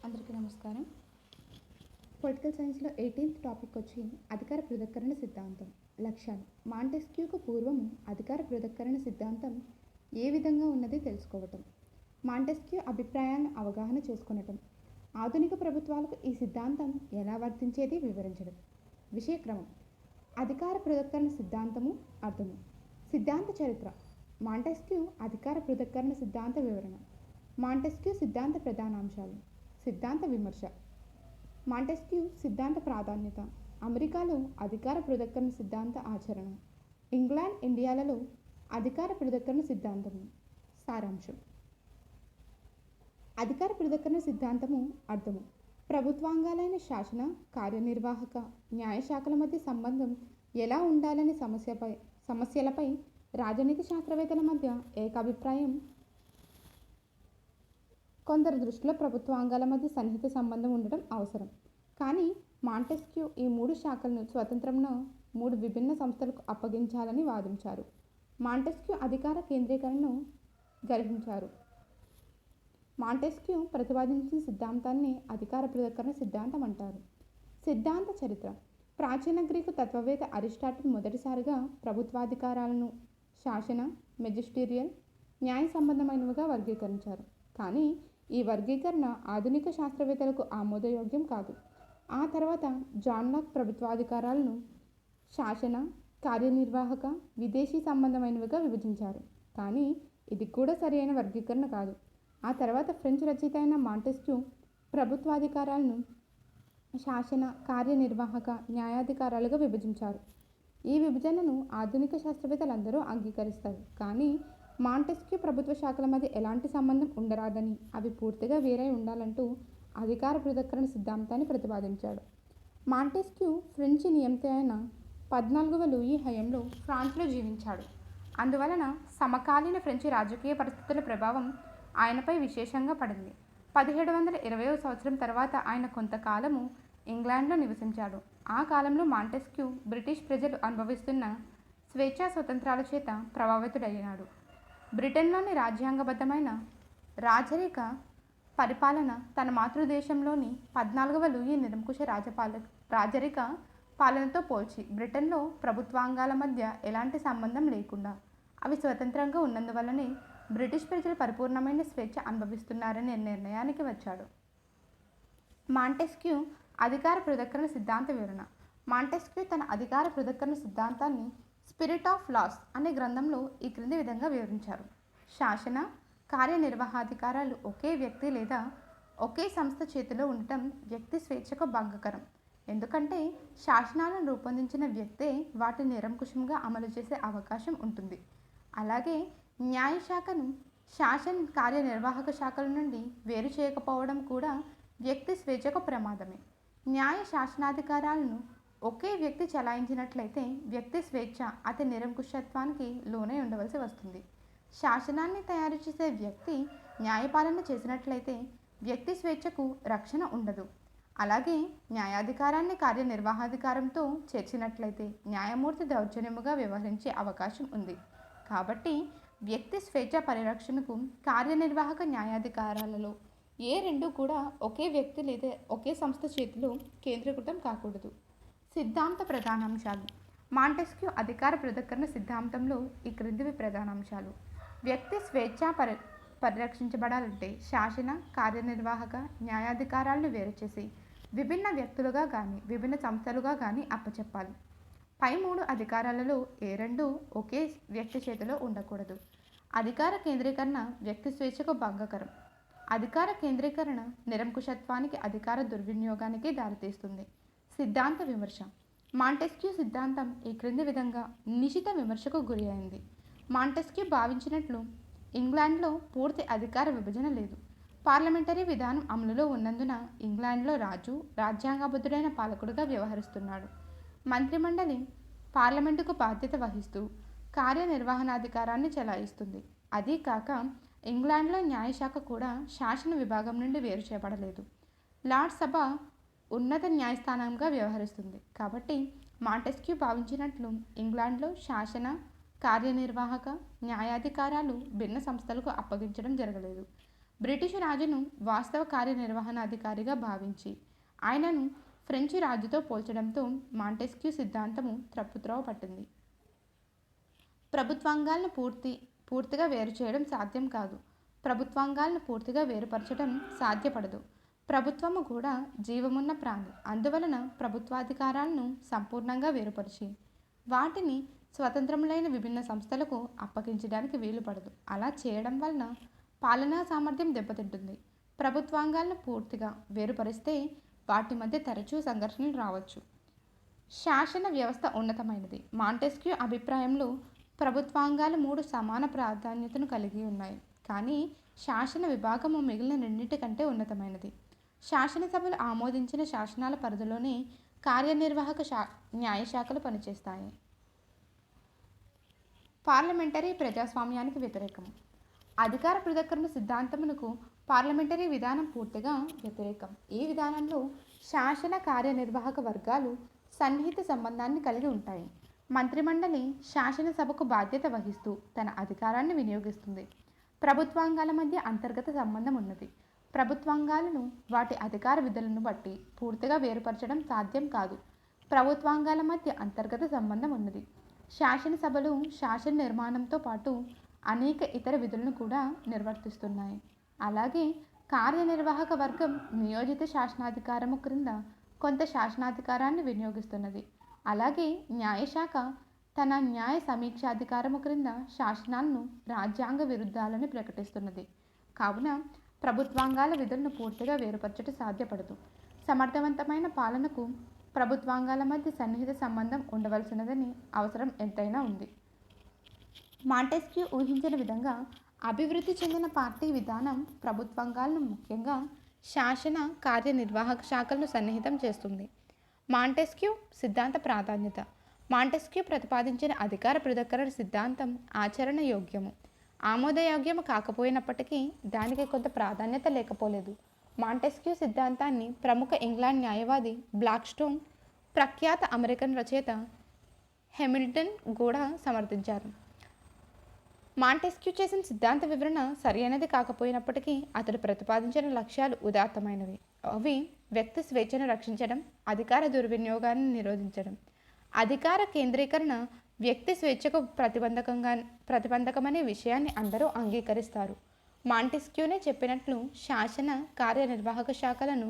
అందరికీ నమస్కారం. పొలిటికల్ సైన్స్లో 18th టాపిక్ వచ్చి అధికార పృథక్కరణ సిద్ధాంతం. లక్ష్యాలు. మాంటెస్క్యూకు పూర్వము అధికార పృథక్కరణ సిద్ధాంతం ఏ విధంగా ఉన్నది తెలుసుకోవటం. మాంటెస్క్యూ అభిప్రాయాలను అవగాహన చేసుకొనటం. ఆధునిక ప్రభుత్వాలకు ఈ సిద్ధాంతం ఎలా వర్తించేది వివరించడం. విషయక్రమం. అధికార పృథక్కరణ సిద్ధాంతము అర్థము. సిద్ధాంత చరిత్ర. మాంటెస్క్యూ అధికార పృథక్కరణ సిద్ధాంత వివరణ. మాంటెస్క్యూ సిద్ధాంత ప్రధానాంశాలు. సిద్ధాంత విమర్శ. మాంటెస్క్యూ సిద్ధాంత ప్రాధాన్యత. అమెరికాలో అధికార పృథక్కరణ సిద్ధాంత ఆచరణ. ఇంగ్లాండ్, ఇండియాలలో అధికార పృథక్కరణ సిద్ధాంతము. సారాంశం. అధికార పృథక్కరణ సిద్ధాంతము అర్థము. ప్రభుత్వాంగాలైన శాసన, కార్యనిర్వాహక, న్యాయశాఖల మధ్య సంబంధం ఎలా ఉండాలనే సమస్యలపై రాజనీతి శాస్త్రవేత్తల మధ్య ఏకాభిప్రాయం. కొందరి దృష్టిలో ప్రభుత్వాంగాల మధ్య సన్నిహిత సంబంధం ఉండటం అవసరం. కానీ మాంటెస్క్యూ ఈ 3 శాఖలను స్వతంత్రంగా 3 విభిన్న సంస్థలకు అప్పగించాలని వాదించారు. మాంటెస్క్యూ అధికార కేంద్రీకరణను గ్రహించారు. మాంటెస్క్యూ ప్రతిపాదించిన సిద్ధాంతాన్ని అధికార పృథక్కరణ సిద్ధాంతం అంటారు. సిద్ధాంత చరిత్ర. ప్రాచీన గ్రీకు తత్వవేత్త అరిస్టాటిల్ మొదటిసారిగా ప్రభుత్వాధికారాలను శాసన, మెజిస్టీరియల్, న్యాయ సంబంధమైనవిగా వర్గీకరించారు. కానీ ఈ వర్గీకరణ ఆధునిక శాస్త్రవేత్తలకు ఆమోదయోగ్యం కాదు. ఆ తర్వాత జాన్ లాక్ ప్రభుత్వాధికారాలను శాసన, కార్యనిర్వాహక, విదేశీ సంబంధమైనవిగా విభజించారు. కానీ ఇది కూడా సరైన వర్గీకరణ కాదు. ఆ తర్వాత ఫ్రెంచ్ రచయిత అయిన మాంటెస్క్యూ ప్రభుత్వాధికారాలను శాసన, కార్యనిర్వాహక, న్యాయాధికారాలుగా విభజించారు. ఈ విభజనను ఆధునిక శాస్త్రవేత్తలందరూ అంగీకరిస్తారు. కానీ మాంటెస్క్యూ ప్రభుత్వ శాఖల మధ్య ఎలాంటి సంబంధం ఉండరాదని, అవి పూర్తిగా వేరై ఉండాలంటూ అధికార పృథక్కరణ సిద్ధాంతాన్ని ప్రతిపాదించాడు. మాంటెస్క్యూ ఫ్రెంచి నియంత అయిన 14వ లూయి హయాంలో ఫ్రాన్స్లో జీవించాడు. అందువలన సమకాలీన ఫ్రెంచి రాజకీయ పరిస్థితుల ప్రభావం ఆయనపై విశేషంగా పడింది. 1720వ సంవత్సరం తర్వాత ఆయన కొంతకాలము ఇంగ్లాండ్లో నివసించాడు. ఆ కాలంలో మాంటెస్క్యూ బ్రిటిష్ ప్రజలు అనుభవిస్తున్న స్వేచ్ఛా స్వతంత్రాల చేత ప్రభావితుడయ్యాడు. బ్రిటన్లోని రాజ్యాంగబద్ధమైన రాజరిక పరిపాలన తన మాతృదేశంలోని 14వ లూయి నిరంకుశ రాజరిక పాలనతో పోల్చి బ్రిటన్లో ప్రభుత్వాంగాల మధ్య ఎలాంటి సంబంధం లేకుండా అవి స్వతంత్రంగా ఉన్నందువల్లనే బ్రిటిష్ ప్రజలు పరిపూర్ణమైన స్వేచ్ఛ అనుభవిస్తున్నారనే నిర్ణయానికి వచ్చాడు. మాంటెస్క్యూ అధికార పృథక్కరణ సిద్ధాంత వివరణ. మాంటెస్క్యూ తన అధికార పృథక్కరణ సిద్ధాంతాన్ని స్పిరిట్ ఆఫ్ లాస్ అనే గ్రంథంలో ఈ క్రింది విధంగా వివరించారు. శాసన, కార్యనిర్వహణాధికారాలు ఒకే వ్యక్తి లేదా ఒకే సంస్థ చేతిలో ఉండటం వ్యక్తి స్వేచ్ఛకు భంగకరం. ఎందుకంటే శాసనాలను రూపొందించిన వ్యక్తే వాటిని నిరంకుశంగా అమలు చేసే అవకాశం ఉంటుంది. అలాగే న్యాయశాఖను శాసన, కార్యనిర్వాహక శాఖల నుండి వేరు చేయకపోవడం కూడా వ్యక్తి స్వేచ్ఛకు ప్రమాదమే. న్యాయ శాసనాధికారాలను ఒకే వ్యక్తి చలాయించినట్లయితే వ్యక్తి స్వేచ్ఛ అతి నిరంకుశత్వానికి లోనై ఉండవలసి వస్తుంది. శాసనాన్ని తయారు చేసే వ్యక్తి న్యాయపాలన చేసినట్లయితే వ్యక్తి స్వేచ్ఛకు రక్షణ ఉండదు. అలాగే న్యాయాధికారాన్ని కార్యనిర్వహణాధికారంతో చేర్చినట్లయితే న్యాయమూర్తి దౌర్జన్యముగా వ్యవహరించే అవకాశం ఉంది. కాబట్టి వ్యక్తి స్వేచ్ఛ పరిరక్షణకు కార్యనిర్వాహక న్యాయాధికారాలలో ఏ రెండు కూడా ఒకే వ్యక్తి లేదా ఒకే సంస్థ చేతిలో కేంద్రీకృతం కాకూడదు. సిద్ధాంత ప్రధానాంశాలు. మాంటెస్క్యూ అధికార పృథక్కరణ సిద్ధాంతంలో ఈ క్రిందివి ప్రధానాంశాలు. వ్యక్తి స్వేచ్ఛ పరిరక్షించబడాలంటే శాసన, కార్యనిర్వాహక, న్యాయాధికారాలను వేరుచేసి విభిన్న వ్యక్తులుగా కానీ విభిన్న సంస్థలుగా కానీ అప్పచెప్పాలి. పై 3 అధికారాలలో ఏ రెండు ఒకే వ్యక్తి చేతిలో ఉండకూడదు. అధికార కేంద్రీకరణ వ్యక్తి స్వేచ్ఛకు భంగకరం. అధికార కేంద్రీకరణ నిరంకుశత్వానికి, అధికార దుర్వినియోగానికి దారితీస్తుంది. సిద్ధాంత విమర్శ. మాంటెస్క్యూ సిద్ధాంతం ఈ క్రింది విధంగా నిశిత విమర్శకు గురి అయింది. మాంటెస్క్యూ భావించినట్లు ఇంగ్లాండ్లో పూర్తి అధికార విభజన లేదు. పార్లమెంటరీ విధానం అమలులో ఉన్నందున ఇంగ్లాండ్లో రాజు రాజ్యాంగబద్ధుడైన పాలకుడుగా వ్యవహరిస్తున్నాడు. మంత్రిమండలి పార్లమెంటుకు బాధ్యత వహిస్తూ కార్యనిర్వహణాధికారాన్ని చెలాయిస్తుంది. అదీ కాక ఇంగ్లాండ్లో న్యాయశాఖ కూడా శాసన విభాగం నుండి వేరు చేయబడలేదు. లార్డ్ సభ ఉన్నత న్యాయస్థానంగా వ్యవహరిస్తుంది. కాబట్టి మాంటెస్క్యూ భావించినట్లు ఇంగ్లాండ్లో శాసన, కార్యనిర్వాహక, న్యాయాధికారాలు భిన్న సంస్థలకు అప్పగించడం జరగలేదు. బ్రిటిష్ రాజును వాస్తవ కార్యనిర్వహణాధికారిగా భావించి ఆయనను ఫ్రెంచి రాజుతో పోల్చడంతో మాంటెస్క్యూ సిద్ధాంతము తప్పుత్రోవ పట్టింది. ప్రభుత్వాంగాలను పూర్తిగా వేరు చేయడం సాధ్యం కాదు. ప్రభుత్వాంగాలను పూర్తిగా వేరుపరచడం సాధ్యపడదు. ప్రభుత్వము కూడా జీవమున్న ప్రాణి. అందువలన ప్రభుత్వాధికారాలను సంపూర్ణంగా వేరుపరిచి వాటిని స్వతంత్రములైన విభిన్న సంస్థలకు అప్పగించడానికి వీలు పడదు. అలా చేయడం వలన పాలనా సామర్థ్యం దెబ్బతింటుంది. ప్రభుత్వాంగాలను పూర్తిగా వేరుపరిస్తే వాటి మధ్య తరచూ సంఘర్షణలు రావచ్చు. శాసన వ్యవస్థ ఉన్నతమైనది. మాంటెస్క్యూ అభిప్రాయంలో ప్రభుత్వాంగాలు 3 సమాన ప్రాధాన్యతను కలిగి ఉన్నాయి. కానీ శాసన విభాగము మిగిలిన రెండింటికంటే ఉన్నతమైనది. శాసనసభలు ఆమోదించిన శాసనాల పరిధిలోనే కార్యనిర్వాహక న్యాయశాఖలు పనిచేస్తాయి. పార్లమెంటరీ ప్రజాస్వామ్యానికి వ్యతిరేకం. అధికార పృథక్కరణ సిద్ధాంతమునకు పార్లమెంటరీ విధానం పూర్తిగా వ్యతిరేకం. ఈ విధానంలో శాసన కార్యనిర్వాహక వర్గాలు సన్నిహిత సంబంధాన్ని కలిగి ఉంటాయి. మంత్రిమండలి శాసనసభకు బాధ్యత వహిస్తూ తన అధికారాన్ని వినియోగిస్తుంది. ప్రభుత్వాంగాల మధ్య అంతర్గత సంబంధం ఉన్నది. ప్రభుత్వాంగాలను వాటి అధికార విధులను బట్టి పూర్తిగా వేరుపరచడం సాధ్యం కాదు. ప్రభుత్వాంగాల మధ్య అంతర్గత సంబంధం ఉన్నది. శాసనసభలు శాసన నిర్మాణంతో పాటు అనేక ఇతర విధులను కూడా నిర్వర్తిస్తున్నాయి. అలాగే కార్యనిర్వాహక వర్గం నియోజిత శాసనాధికారము క్రింద కొంత శాసనాధికారాన్ని వినియోగిస్తున్నది. అలాగే న్యాయశాఖ తన న్యాయ సమీక్షాధికారము క్రింద శాసనాలను రాజ్యాంగ విరుద్ధాలను ప్రకటిస్తున్నది. కావున ప్రభుత్వాంగాల విధులను పూర్తిగా వేరుపరచడం సాధ్యపడదు. సమర్థవంతమైన పాలనకు ప్రభుత్వాంగాల మధ్య సన్నిహిత సంబంధం ఉండవలసినదని అవసరం ఎంతైనా ఉంది. మాంటెస్క్యూ ఊహించిన విధంగా అభివృద్ధి చెందిన పార్టీ విధానం ప్రభుత్వాంగాలను ముఖ్యంగా శాసన కార్యనిర్వాహక శాఖలను సన్నిహితం చేస్తుంది. మాంటెస్క్యూ సిద్ధాంత ప్రాధాన్యత. మాంటెస్క్యూ ప్రతిపాదించిన అధికార పృథక్కరణ సిద్ధాంతం ఆచరణ యోగ్యము, ఆమోదయోగ్యము కాకపోయినప్పటికీ దానికి కొంత ప్రాధాన్యత లేకపోలేదు. మాంటెస్క్యూ సిద్ధాంతాన్ని ప్రముఖ ఇంగ్లాండ్ న్యాయవాది బ్లాక్స్టోన్, ప్రఖ్యాత అమెరికన్ రచయిత హెమిల్టన్ కూడా సమర్థించారు. మాంటెస్క్యూ చేసిన సిద్ధాంత వివరణ సరైనది కాకపోయినప్పటికీ అతడు ప్రతిపాదించిన లక్ష్యాలు ఉదాత్తమైనవి. అవి వ్యక్తి స్వేచ్ఛను రక్షించడం, అధికార దుర్వినియోగాన్ని నిరోధించడం. అధికార కేంద్రీకరణ వ్యక్తి స్వేచ్ఛకు ప్రతిబంధకమనే విషయాన్ని అందరూ అంగీకరిస్తారు. మాంటెస్క్యూనే చెప్పినట్లు శాసన కార్యనిర్వాహక శాఖలను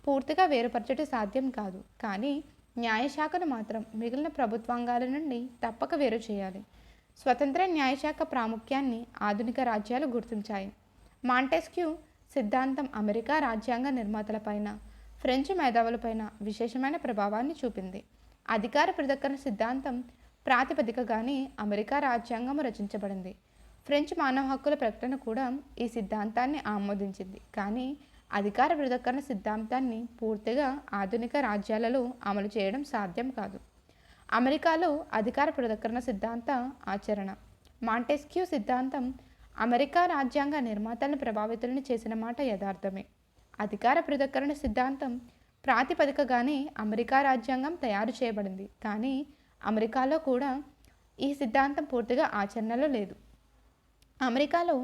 పూర్తిగా వేరుపరచడం సాధ్యం కాదు. కానీ న్యాయశాఖను మాత్రం మిగిలిన ప్రభుత్వాంగాల నుండి తప్పక వేరు చేయాలి. స్వతంత్ర న్యాయశాఖ ప్రాముఖ్యాన్ని ఆధునిక రాజ్యాలు గుర్తించాయి. మాంటెస్క్యూ సిద్ధాంతం అమెరికా రాజ్యాంగ నిర్మాతలపైన, ఫ్రెంచ్ మేధావులపైన విశేషమైన ప్రభావాన్ని చూపింది. అధికార పృథక్కరణ సిద్ధాంతం ప్రాతిపదికగానే అమెరికా రాజ్యాంగం రచించబడింది. ఫ్రెంచ్ మానవ హక్కుల ప్రకటన కూడా ఈ సిద్ధాంతాన్ని ఆమోదించింది. కానీ అధికార పృథక్కరణ సిద్ధాంతాన్ని పూర్తిగా ఆధునిక రాజ్యాలలో అమలు చేయడం సాధ్యం కాదు. అమెరికాలో అధికార పృథక్కరణ సిద్ధాంత ఆచరణ. మాంటెస్క్యూ సిద్ధాంతం అమెరికా రాజ్యాంగ నిర్మాతలను ప్రభావితులను చేసిన మాట యథార్థమే. అధికార పృథక్కరణ సిద్ధాంతం ప్రాతిపదికగానే అమెరికా రాజ్యాంగం తయారు చేయబడింది. కానీ అమెరికాలో కూడా ఈ సిద్ధాంతం పూర్తిగా ఆచరణలో లేదు. అమెరికాలో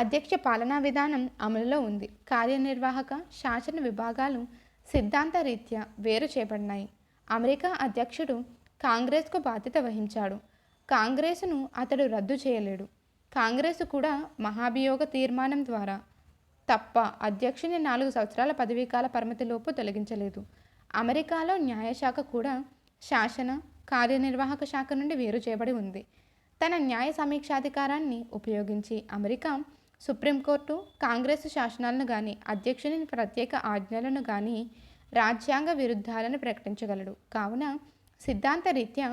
అధ్యక్ష పాలనా విధానం అమలులో ఉంది. కార్యనిర్వాహక శాసన విభాగాలు సిద్ధాంత రీత్యా వేరు చేయబడినాయి. అమెరికా అధ్యక్షుడు కాంగ్రెస్కు బాధ్యత వహించాడు. కాంగ్రెసును అతడు రద్దు చేయలేడు. కాంగ్రెసు కూడా మహాభియోగ తీర్మానం ద్వారా తప్ప అధ్యక్షుని 4 సంవత్సరాల పదవీకాల పరిమితిలోపు తొలగించలేదు. అమెరికాలో న్యాయశాఖ కూడా శాసన కార్యనిర్వాహక శాఖ నుండి వేరు చేయబడి ఉంది. తన న్యాయ సమీక్షాధికారాన్ని ఉపయోగించి అమెరికా సుప్రీంకోర్టు కాంగ్రెసు శాసనాలను కానీ అధ్యక్షుని ప్రత్యేక ఆజ్ఞలను కానీ రాజ్యాంగ విరుద్ధాలను ప్రకటించగలడు. కావున సిద్ధాంత రీత్యా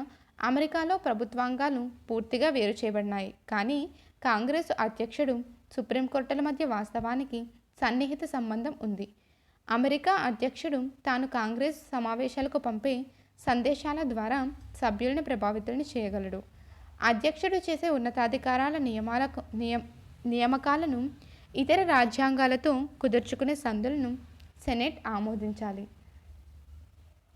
అమెరికాలో ప్రభుత్వాంగాలు పూర్తిగా వేరు చేయబడినాయి. కానీ కాంగ్రెసు అధ్యక్షుడు సుప్రీంకోర్టుల మధ్య వాస్తవానికి సన్నిహిత సంబంధం ఉంది. అమెరికా అధ్యక్షుడు తాను కాంగ్రెస్ సమావేశాలకు పంపే సందేశాల ద్వారా సభ్యులను ప్రభావితులను చేయగలడు. అధ్యక్షుడు చేసే ఉన్నతాధికారాల నియామకాలను ఇతర రాజ్యాంగాలతో కుదుర్చుకునే సందులను సెనెట్ ఆమోదించాలి.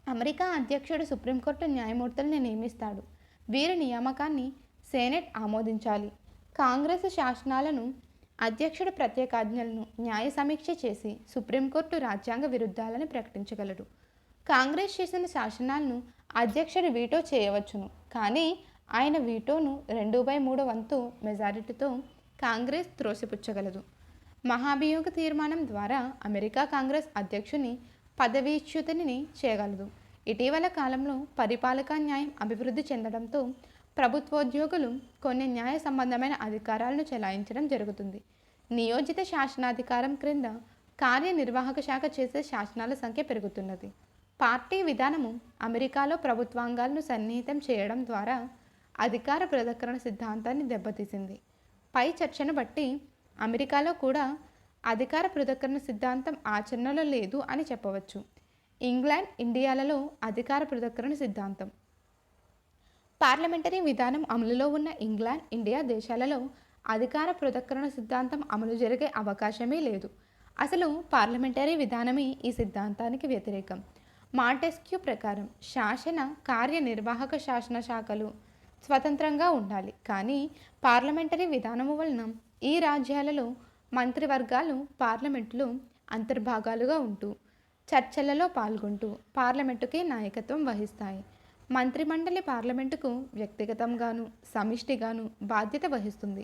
అమెరికా అధ్యక్షుడు సుప్రీంకోర్టు న్యాయమూర్తులను నియమిస్తాడు. వీరి నియామకాన్ని సెనెట్ ఆమోదించాలి. కాంగ్రెస్ శాసనాలను అధ్యక్షుడు ప్రత్యేకాజ్ఞలను న్యాయ సమీక్ష చేసి సుప్రీంకోర్టు రాజ్యాంగ విరుద్ధాలని ప్రకటించగలడు. కాంగ్రెస్ చేసిన శాసనాలను అధ్యక్షుడు వీటో చేయవచ్చును. కానీ ఆయన వీటోను 2/3 వంతు మెజారిటీతో కాంగ్రెస్ త్రోసిపుచ్చగలదు. మహాభియోగ తీర్మానం ద్వారా అమెరికా కాంగ్రెస్ అధ్యక్షుని పదవీచ్యుతిని చేయగలదు. ఇటీవల కాలంలో పరిపాలకా న్యాయం అభివృద్ధి చెందడంతో ప్రభుత్వోద్యోగులు కొన్ని న్యాయ సంబంధమైన అధికారాలను చెలాయించడం జరుగుతుంది. నియోజిత శాసనాధికారం క్రింద కార్యనిర్వాహక శాఖ చేసే శాసనాల సంఖ్య పెరుగుతున్నది. పార్టీ విధానము అమెరికాలో ప్రభుత్వాంగాలను సన్నిహితం చేయడం ద్వారా అధికార పృథక్కరణ సిద్ధాంతాన్ని దెబ్బతీసింది. పై చర్చను బట్టి అమెరికాలో కూడా అధికార పృథక్కరణ సిద్ధాంతం ఆచరణలో లేదు అని చెప్పవచ్చు. ఇంగ్లాండ్, ఇండియాలలో అధికార పృథక్కరణ సిద్ధాంతం. పార్లమెంటరీ విధానం అమలులో ఉన్న ఇంగ్లాండ్, ఇండియా దేశాలలో అధికార పృథక్కరణ సిద్ధాంతం అమలు జరిగే అవకాశమే లేదు. అసలు పార్లమెంటరీ విధానమే ఈ సిద్ధాంతానికి వ్యతిరేకం. మాంటెస్క్యూ ప్రకారం శాసన, కార్యనిర్వాహక శాసన శాఖలు స్వతంత్రంగా ఉండాలి. కానీ పార్లమెంటరీ విధానము వలన ఈ రాజ్యాలలో మంత్రివర్గాలు పార్లమెంటులో అంతర్భాగాలుగా ఉంటూ చర్చలలో పాల్గొంటూ పార్లమెంటుకే నాయకత్వం వహిస్తాయి. మంత్రిమండలి పార్లమెంటుకు వ్యక్తిగతంగాను సమిష్టిగాను బాధ్యత వహిస్తుంది.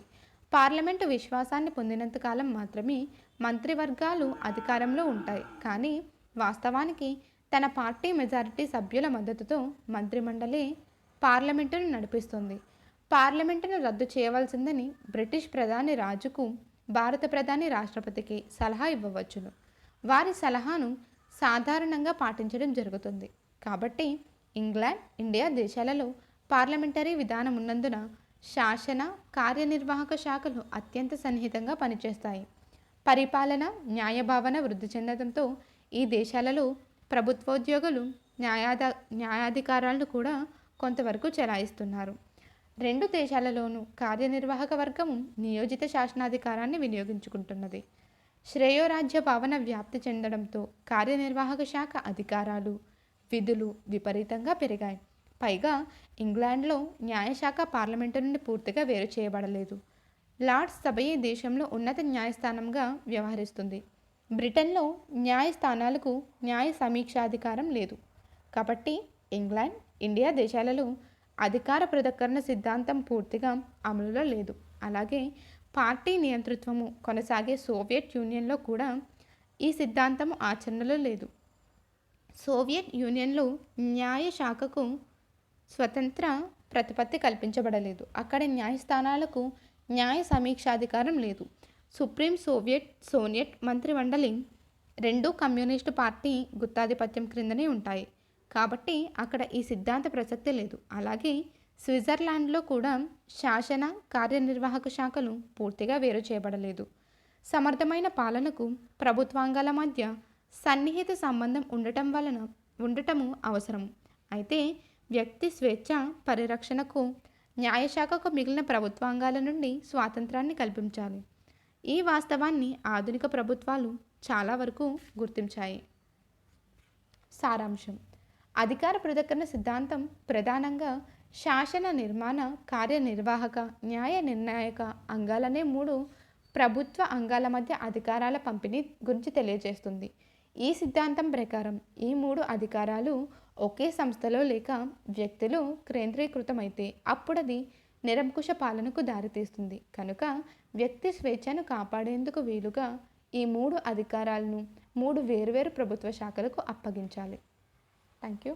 పార్లమెంటు విశ్వాసాన్ని పొందినంతకాలం మాత్రమే మంత్రివర్గాలు అధికారంలో ఉంటాయి. కానీ వాస్తవానికి తన పార్టీ మెజారిటీ సభ్యుల మద్దతుతో మంత్రిమండలి పార్లమెంటును నడిపిస్తుంది. పార్లమెంటును రద్దు చేయవలసిందని బ్రిటిష్ ప్రధాని రాజుకు భారత ప్రధాని రాష్ట్రపతికి సలహా ఇవ్వవచ్చును. వారి సలహాను సాధారణంగా పాటించడం జరుగుతుంది. కాబట్టి ఇంగ్లాండ్, ఇండియా దేశాలలో పార్లమెంటరీ విధానం ఉన్నందున శాసన, కార్యనిర్వాహక శాఖలు అత్యంత సన్నిహితంగా పనిచేస్తాయి. పరిపాలన, న్యాయభావన వృద్ధి చెందడంతో ఈ దేశాలలో ప్రభుత్వోద్యోగులు న్యాయాధికారాలను కూడా కొంతవరకు చెలాయిస్తున్నారు. రెండు దేశాలలోనూ కార్యనిర్వాహక వర్గము నియోజిత శాసనాధికారాన్ని వినియోగించుకుంటున్నది. శ్రేయోరాజ్య భావన వ్యాప్తి చెందడంతో కార్యనిర్వాహక శాఖ అధికారాలు, విధులు విపరీతంగా పెరిగాయి. పైగా ఇంగ్లాండ్లో న్యాయశాఖ పార్లమెంటు నుండి పూర్తిగా వేరు చేయబడలేదు. లార్డ్స్ సభయే దేశంలో ఉన్నత న్యాయస్థానంగా వ్యవహరిస్తుంది. బ్రిటన్లో న్యాయస్థానాలకు న్యాయ సమీక్షాధికారం లేదు. కాబట్టి ఇంగ్లాండ్, ఇండియా దేశాలలో అధికార పృథక్కరణ సిద్ధాంతం పూర్తిగా అమలులో లేదు. అలాగే పార్టీ నియంతృత్వము కొనసాగే సోవియట్ యూనియన్లో కూడా ఈ సిద్ధాంతం ఆచరణలో లేదు. సోవియట్ యూనియన్లో న్యాయశాఖకు స్వతంత్ర ప్రతిపత్తి కల్పించబడలేదు. అక్కడ న్యాయస్థానాలకు న్యాయ సమీక్షాధికారం లేదు. సుప్రీం సోవియట్ మంత్రిమండలి రెండూ కమ్యూనిస్టు పార్టీ గుత్తాధిపత్యం క్రిందనే ఉంటాయి. కాబట్టి అక్కడ ఈ సిద్ధాంత ప్రసక్తి లేదు. అలాగే స్విట్జర్లాండ్లో కూడా శాసన, కార్యనిర్వాహక శాఖలు పూర్తిగా వేరు చేయబడలేదు. సమర్థమైన పాలనకు ప్రభుత్వాంగాల మధ్య సన్నిహిత సంబంధం ఉండటము అవసరం. అయితే వ్యక్తి స్వేచ్ఛ పరిరక్షణకు న్యాయశాఖకు మిగిలిన ప్రభుత్వాంగాల నుండి స్వాతంత్రాన్ని కల్పించాలి. ఈ వాస్తవాన్ని ఆధునిక ప్రభుత్వాలు చాలా వరకు గుర్తించాయి. సారాంశం: అధికార పృథక్కరణ సిద్ధాంతం ప్రధానంగా శాసన, నిర్మాణ, కార్యనిర్వాహక, న్యాయ నిర్ణాయక అంగాలనే 3 ప్రభుత్వ అంగాల మధ్య అధికారాల పంపిణీ గురించి తెలియజేస్తుంది. ఈ సిద్ధాంతం ప్రకారం ఈ 3 అధికారాలు ఒకే సంస్థలో లేక వ్యక్తిలో కేంద్రీకృతమైతే అప్పుడది నిరంకుశ పాలనకు దారితీస్తుంది. కనుక వ్యక్తి స్వేచ్ఛను కాపాడేందుకు వీలుగా ఈ 3 అధికారాలను 3 వేర్వేరు ప్రభుత్వ శాఖలకు అప్పగించాలి. Thank you.